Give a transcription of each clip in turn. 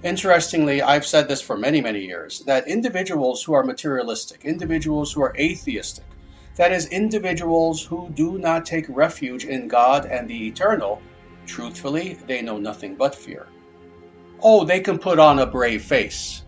Interestingly, I've said this for many, many years, that individuals who are materialistic, individuals who are atheistic, that is, individuals who do not take refuge in God and the eternal, truthfully, they know nothing but fear. Oh, they can put on a brave face,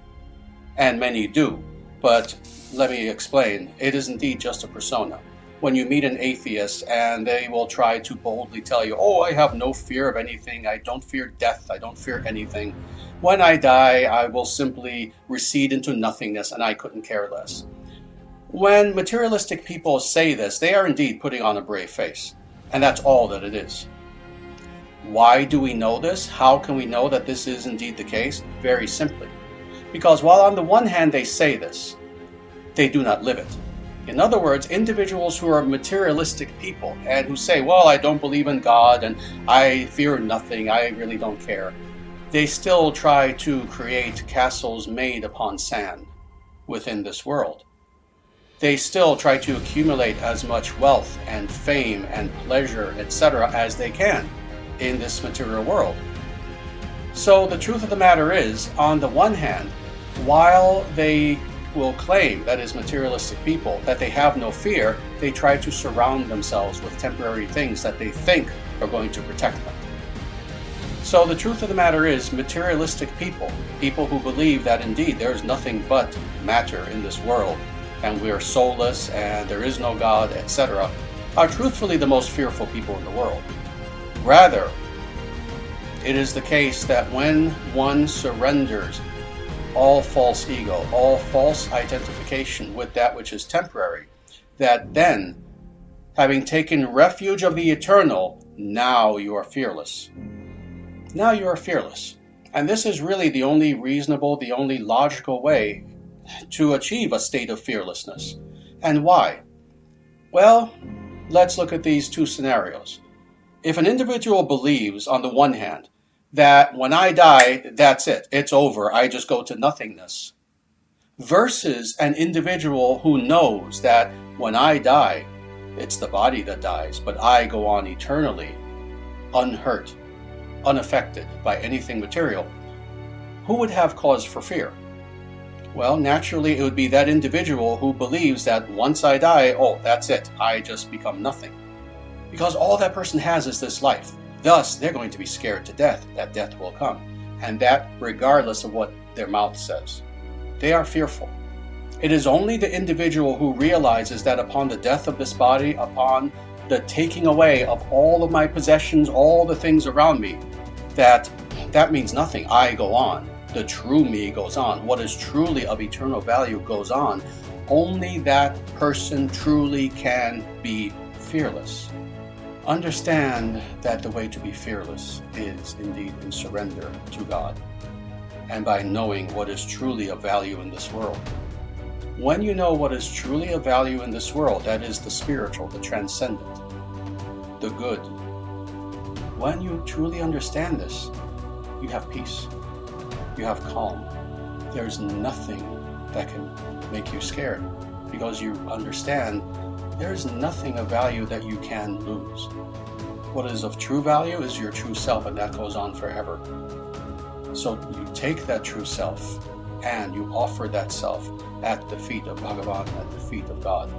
and many do, but let me explain, it is indeed just a persona. When you meet an atheist and they will try to boldly tell you, oh, I have no fear of anything, I don't fear death, I don't fear anything. When I die, I will simply recede into nothingness and I couldn't care less. When materialistic people say this, they are indeed putting on a brave face, and that's all that it is. Why do we know this? How can we know that this is indeed the case? Very simply. Because while on the one hand they say this, they do not live it. In other words, individuals who are materialistic people and who say, well, I don't believe in God and I fear nothing, I really don't care, they still try to create castles made upon sand within this world. They still try to accumulate as much wealth and fame and pleasure, etc., as they can in this material world. So the truth of the matter is, on the one hand, while they will claim, that is materialistic people, that they have no fear, they try to surround themselves with temporary things that they think are going to protect them. So the truth of the matter is, materialistic people, people who believe that indeed there is nothing but matter in this world, and we are soulless, and there is no God, etc., are truthfully the most fearful people in the world. Rather, it is the case that when one surrenders all false ego, all false identification with that which is temporary, that then, having taken refuge of the eternal, now you are fearless. Now you are fearless. And this is really the only reasonable, the only logical way to achieve a state of fearlessness. And why? Well, let's look at these two scenarios. If an individual believes, on the one hand, that when I die, that's it, it's over, I just go to nothingness, versus an individual who knows that when I die, it's the body that dies, but I go on eternally, unhurt, unaffected by anything material, who would have cause for fear? Well, naturally, it would be that individual who believes that once I die, oh, that's it, I just become nothing. Because all that person has is this life. Thus, they're going to be scared to death, that death will come. And that regardless of what their mouth says. They are fearful. It is only the individual who realizes that upon the death of this body, upon the taking away of all of my possessions, all the things around me, that means nothing. I go on. The true me goes on. What is truly of eternal value goes on. Only that person truly can be fearless. Understand that the way to be fearless is indeed in surrender to God, and by knowing what is truly of value in this world. When you know what is truly of value in this world, that is the spiritual, the transcendent, the good, when you truly understand this, you have peace, you have calm. There's nothing that can make you scared, because you understand there's nothing of value that you can lose. What is of true value is your true self, and that goes on forever. So you take that true self and you offer that self at the feet of Bhagavan, at the feet of God.